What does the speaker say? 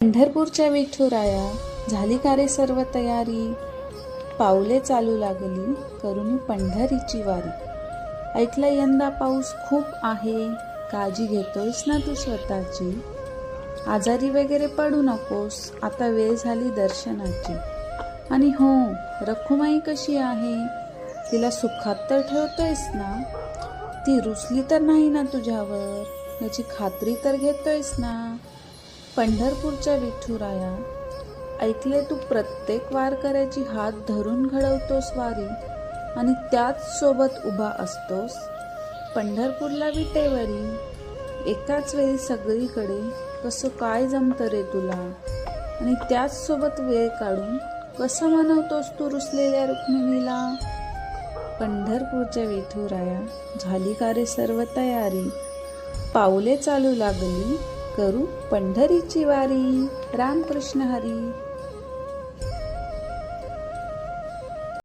पंढरपूरच्या विठुराया झाली का रे सर्व तयारी, पाऊले चालू लागली करून पंढरीची वारी. ऐकलं यंदा पाऊस खूप आहे, काळजी घेतोयस ना तू स्वतःची. आजारी वगैरे पडू नकोस, आता वेळ झाली दर्शनाची. आणि हो, रखुमाई कशी आहे, तिला सुखात तर ठेवतोयस ना. ती रुसली तर नाही ना तुझ्यावर, याची खात्री तर घेतोयस ना. पंढरपूरच्या विठुराया, ऐकले तू प्रत्येक वारकऱ्याची हात धरून घडवतोस वारी आणि त्याच सोबत उभा असतोस. पंढरपूरला विटेवरी एकाच वेळी सगळीकडे कसं काय जमतं रे तुला, आणि त्याच सोबत वेळ काढून कसं मनवतोस तू रुसलेल्या रुक्मिणीला. पंढरपूरच्या विठुराया झाली का रे सर्व तयारी, पाऊले चालू लागली करू पंढरीची वारी. रामकृष्ण हरी.